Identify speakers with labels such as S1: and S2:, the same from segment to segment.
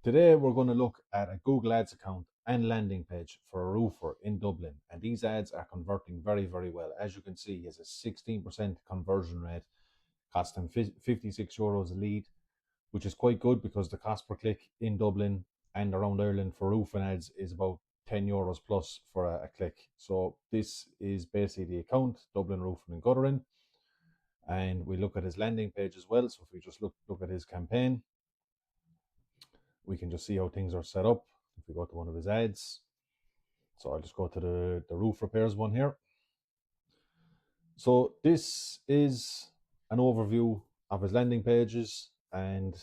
S1: Today we're going to look at a Google Ads account and landing page for a roofer in Dublin, and these ads are converting very well. As you can see, he has a 16% conversion rate, costing 56 euros a lead, which is quite good because the cost per click in Dublin and around Ireland for roofing ads is about 10 euros plus for a click. So this is basically the account, Dublin Roofing and Guttering, and we look at his landing page as well. So if we just look at his campaign, we can just see how things are set up. If we go to one of his ads, so I'll just go to the roof repairs one here. So this is an overview of his landing pages, and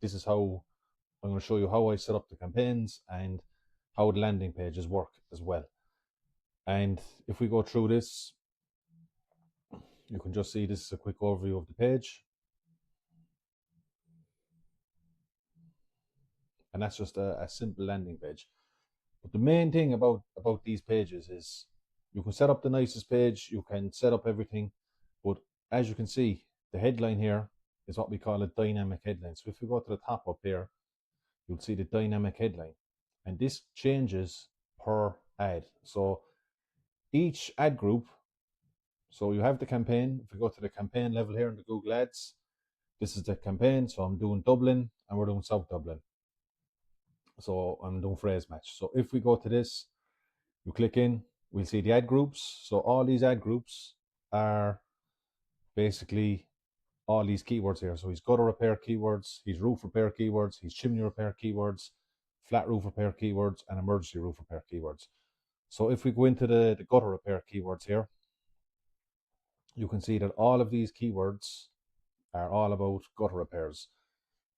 S1: this is how I'm going to show you how I set up the campaigns and how the landing pages work as well. And if we go through this, you can just see this is a quick overview of the page, and that's just a simple landing page. But the main thing about these pages is you can set up the nicest page, you can set up everything, but as you can see, the headline here is what we call a dynamic headline. So if we go to the top up here, you'll see the dynamic headline, and this changes per ad. So each ad group, so you have the campaign. If we go to the campaign level here in the Google Ads, this is the campaign. So I'm doing Dublin and we're doing South Dublin. So I'm doing phrase match. So if we go to this, you click in, we'll see the ad groups. So all these ad groups are basically all these keywords here. So he's gutter repair keywords, he's roof repair keywords, he's chimney repair keywords, flat roof repair keywords, and emergency roof repair keywords. So if we go into the gutter repair keywords here, you can see that all of these keywords are all about gutter repairs,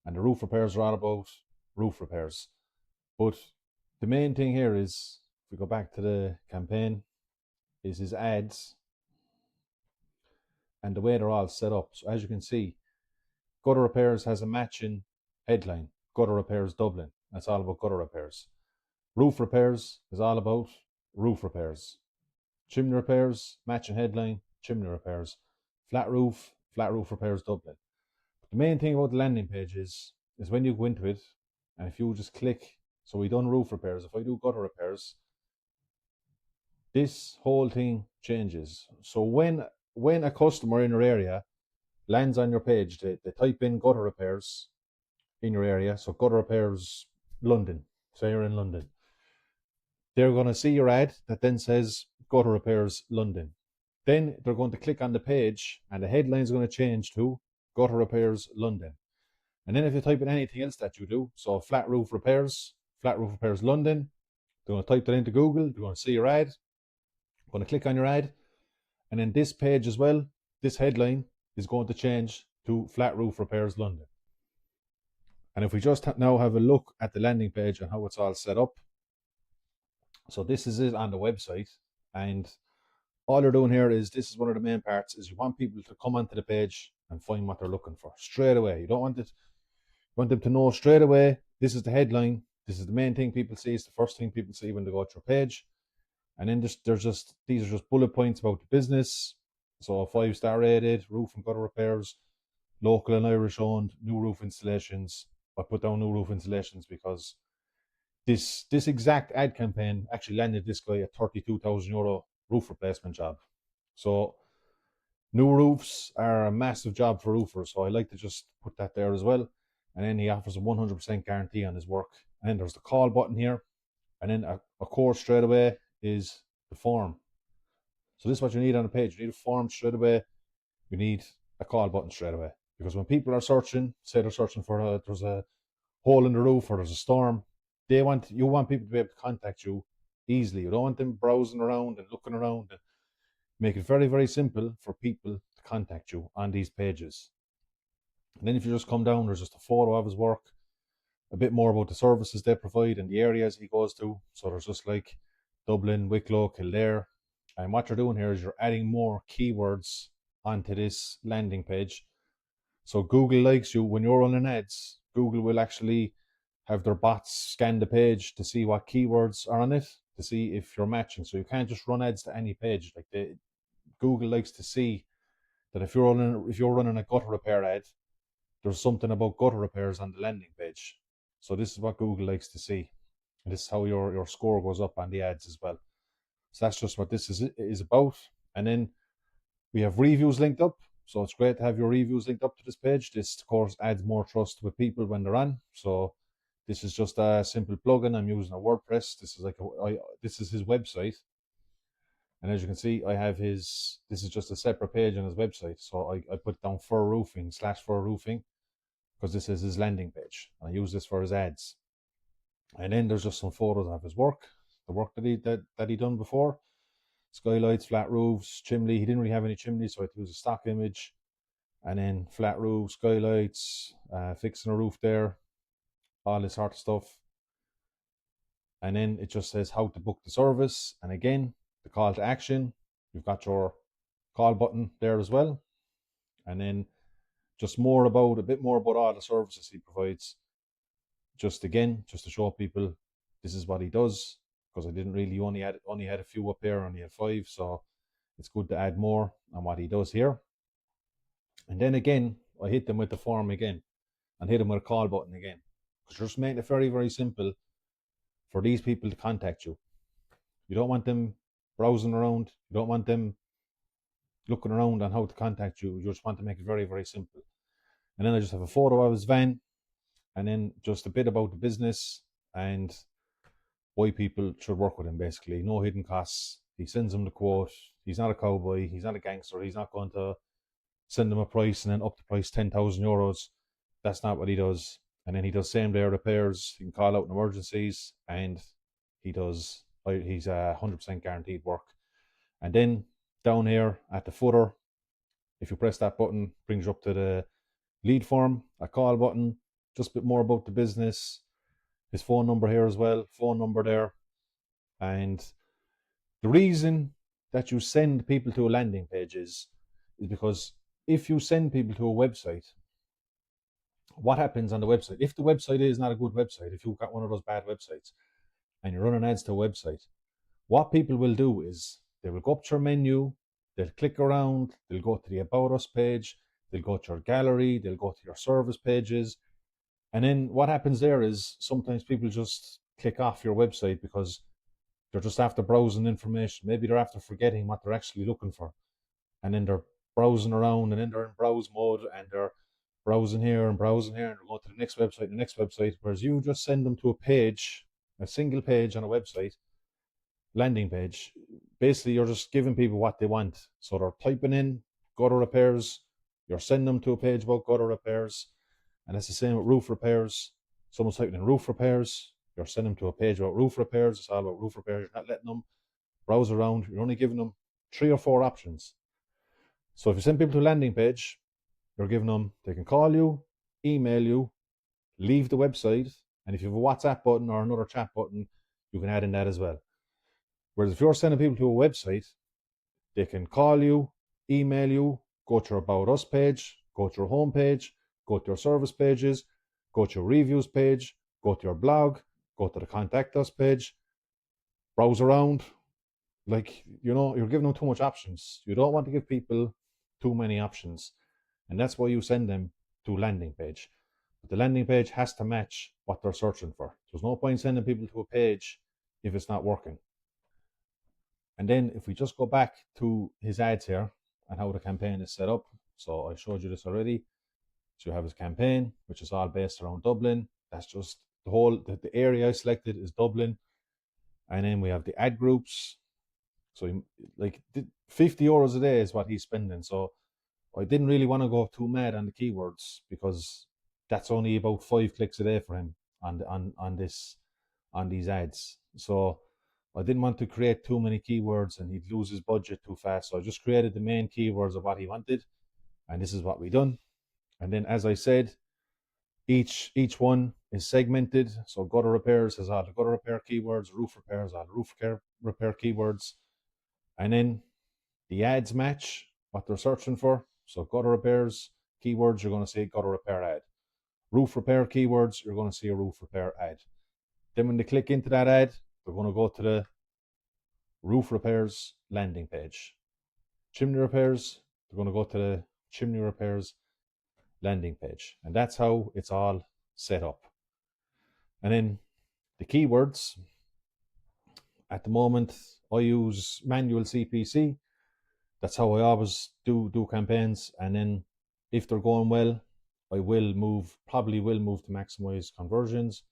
S1: and the roof repairs are all about roof repairs. But the main thing here is, if we go back to the campaign, is his ads and the way they're all set up. So as you can see, gutter repairs has a matching headline, gutter repairs Dublin. That's all about gutter repairs. Roof repairs is all about roof repairs. Chimney repairs, matching headline, chimney repairs. Flat roof repairs Dublin. But the main thing about the landing page is when you go into it, and if you just click, so we done roof repairs, if I do gutter repairs, this whole thing changes. So when a customer in your area lands on your page, they type in gutter repairs in your area, so gutter repairs London, say you're in London, they're going to see your ad that then says gutter repairs London. Then they're going to click on the page and the headline is going to change to gutter repairs London. And then if you type in anything else that you do, so flat roof repairs London, they're going to type that into Google, they're going to see your ad, going to click on your ad, and then this page as well, this headline is going to change to flat roof repairs London. And if we just now have a look at the landing page and how it's all set up, so this is it on the website, and all you're doing here is, this is one of the main parts, is you want people to come onto the page and find what they're looking for straight away. You don't want it, you want them to know straight away, this is the headline, this is the main thing people see, it's the first thing people see when they go to your page. And then these are just bullet points about the business. So 5-star rated, roof and gutter repairs, local and Irish owned, new roof installations. I put down new roof installations because this exact ad campaign actually landed this guy a 32,000 euro roof replacement job. So new roofs are a massive job for roofers, so I like to just put that there as well. And then he offers a 100% guarantee on his work. And then there's the call button here, and then a course straight away is the form. So this is what you need on a page. You need a form straight away. You need a call button straight away, because when people are searching, say they're searching for there's a hole in the roof or there's a storm, you want people to be able to contact you easily. You don't want them browsing around and looking around. And make it very simple for people to contact you on these pages. And then if you just come down, there's just a photo of his work, a bit more about the services they provide and the areas he goes to. So there's just like Dublin, Wicklow, Kildare. And what you're doing here is you're adding more keywords onto this landing page. So Google likes you. When you're running ads, Google will actually have their bots scan the page to see what keywords are on it, to see if you're matching. So you can't just run ads to any page. Like Google likes to see that if you're running a gutter repair ad, there's something about gutter repairs on the landing page. So this is what Google likes to see. And this is how your score goes up on the ads as well. So that's just what this is about. And then we have reviews linked up. So it's great to have your reviews linked up to this page. This, of course, adds more trust with people when they're on. So this is just a simple plugin. I'm using a WordPress. This is this is his website. And as you can see, I have this is just a separate page on his website. So I put down Fur Roofing / Fur Roofing because this is his landing page. I use this for his ads. And then there's just some photos of his work, the work that he done before. Skylights, flat roofs, chimney. He didn't really have any chimneys, so I had to use a stock image. And then flat roof, skylights, fixing a roof there, all this sort of stuff. And then it just says how to book the service. And again, the call to action. You've got your call button there as well. And then just a bit more about all the services he provides. Just to show people this is what he does, because I didn't really only had a few up here, only had 5, so it's good to add more on what he does here. And then again, I hit them with the form again and hit them with a call button again. Just making it very, very simple for these people to contact you. You don't want them browsing around. You don't want them looking around on how to contact you. You just want to make it very, very simple. And then I just have a photo of his van, and then just a bit about the business and why people should work with him, basically. No hidden costs. He sends them the quote. He's not a cowboy. He's not a gangster. He's not going to send them a price and then up the price 10,000 euros. That's not what he does. And then he does same day repairs. He can call out in emergencies, and he's 100% guaranteed work. And then down here at the footer, if you press that button, brings you up to the lead form, a call button, just a bit more about the business. His phone number here as well, phone number there. And the reason that you send people to a landing page is because if you send people to a website, what happens on the website? If the website is not a good website, if you've got one of those bad websites and you're running ads to a website, what people will do is they will go up to your menu, they'll click around, they'll go to the About Us page, they'll go to your gallery, they'll go to your service pages. And then what happens there is sometimes people just click off your website because they're just after browsing information. Maybe they're after forgetting what they're actually looking for. And then they're browsing around, and then they're in browse mode, and they're browsing here, and they're going to the next website, whereas you just send them to a page, a single page on a website, landing page. Basically, you're just giving people what they want. So they're typing in gutter repairs, you're sending them to a page about gutter repairs, and it's the same with roof repairs. Someone's typing in roof repairs, you're sending them to a page about roof repairs. It's all about roof repairs. You're not letting them browse around. You're only giving them 3 or 4 options. So if you send people to a landing page, you're giving them, they can call you, email you, leave the website, and if you have a WhatsApp button or another chat button, you can add in that as well. Whereas if you're sending people to a website, they can call you, email you, go to your About Us page, go to your home page, go to your service pages, go to your reviews page, go to your blog, go to the Contact Us page, browse around. You're giving them too much options. You don't want to give people too many options. And that's why you send them to a landing page. But the landing page has to match what they're searching for. There's no point sending people to a page if it's not working. And then if we just go back to his ads here and how the campaign is set up. So I showed you this already. So you have his campaign, which is all based around Dublin. That's just the area I selected is Dublin. And then we have the ad groups. So 50 euros a day is what he's spending. So I didn't really want to go too mad on the keywords because that's only about 5 clicks a day for him on these ads. So I didn't want to create too many keywords and he'd lose his budget too fast. So I just created the main keywords of what he wanted, and this is what we done. And then, as I said, each one is segmented. So gutter repairs has all the gutter repair keywords, roof repairs all the roof repair keywords, and then the ads match what they're searching for. So gutter repairs keywords, you're going to see gutter repair ad. Roof repair keywords, you're going to see a roof repair ad. Then when they click into that ad, they're going to go to the roof repairs landing page. Chimney repairs, they're going to go to the chimney repairs landing page. And that's how it's all set up. And then the keywords, at the moment, I use manual CPC. That's how I always do campaigns. And then if they're going well, I probably will move to maximize conversions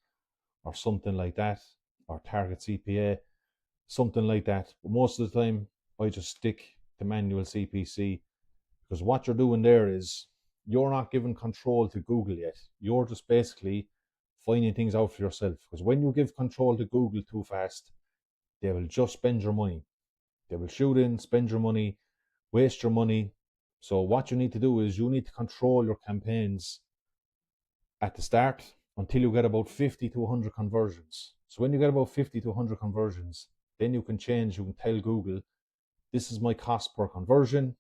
S1: or something like that, or target CPA, something like that. But most of the time, I just stick to manual CPC, because what you're doing there is you're not giving control to Google yet. You're just basically finding things out for yourself. Because when you give control to Google too fast, they will just spend your money. They will shoot in, spend your money, waste your money. So what you need to do is you need to control your campaigns at the start until you get about 50 to 100 conversions. So when you get about 50 to 100 conversions, then you can tell Google, this is my cost per conversion.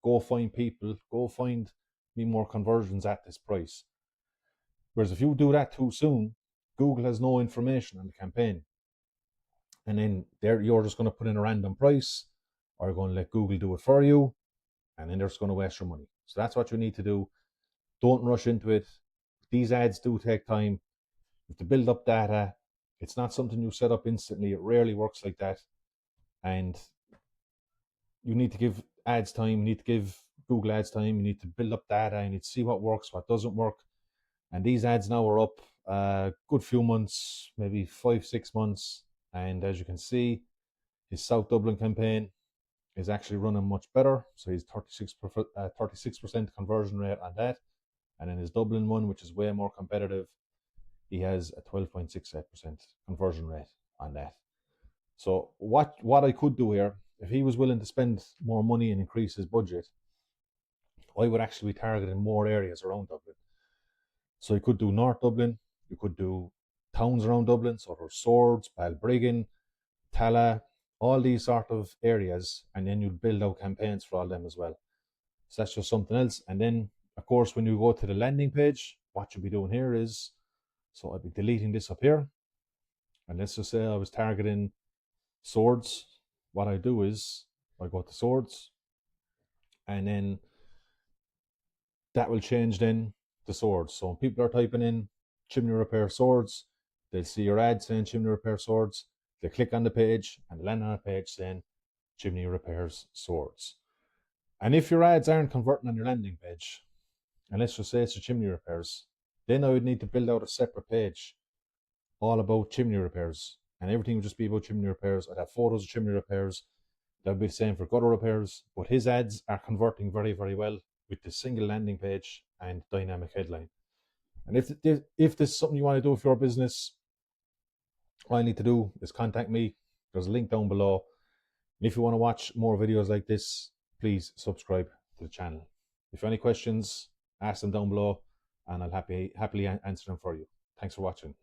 S1: Go find me more conversions at this price. Whereas if you do that too soon, Google has no information on the campaign. And then you're just going to put in a random price, or you're going to let Google do it for you, and then they're just going to waste your money. So that's what you need to do. Don't rush into it. These ads do take time. You have to build up data. It's not something you set up instantly. It rarely works like that. And you need to give ads time. You need to give Google ads time. You need to build up data. You need to see what works, what doesn't work. And these ads now are up a good few months, maybe 5-6 months. And as you can see, his South Dublin campaign is actually running much better. So he's 36% conversion rate on that. And in his Dublin one, which is way more competitive, he has a 12.68% conversion rate on that. So what I could do here, if he was willing to spend more money and increase his budget, I would actually be targeting more areas around Dublin. So you could do North Dublin, you could do towns around Dublin, so there's Swords, Balbriggan, Tala, all these sort of areas, and then you'd build out campaigns for all them as well. So that's just something else. And then, of course, when you go to the landing page, what you'll be doing here is, so I'll be deleting this up here. And let's just say I was targeting Swords. What I do is I go to Swords, and then that will change then to Swords. So when people are typing in chimney repair Swords, they'll see your ad saying chimney repair Swords. They click on the page and land on a page saying chimney repairs Swords. And if your ads aren't converting on your landing page, and let's just say it's a chimney repairs, then I would need to build out a separate page all about chimney repairs, and everything would just be about chimney repairs. I'd have photos of chimney repairs. That would be the same for gutter repairs, but his ads are converting very, very well with the single landing page and dynamic headline. And if this is something you want to do for your business, all you need to do is contact me. There's a link down below. And if you want to watch more videos like this, please subscribe to the channel. If you have any questions, ask them down below, and I'll happily answer them for you. Thanks for watching.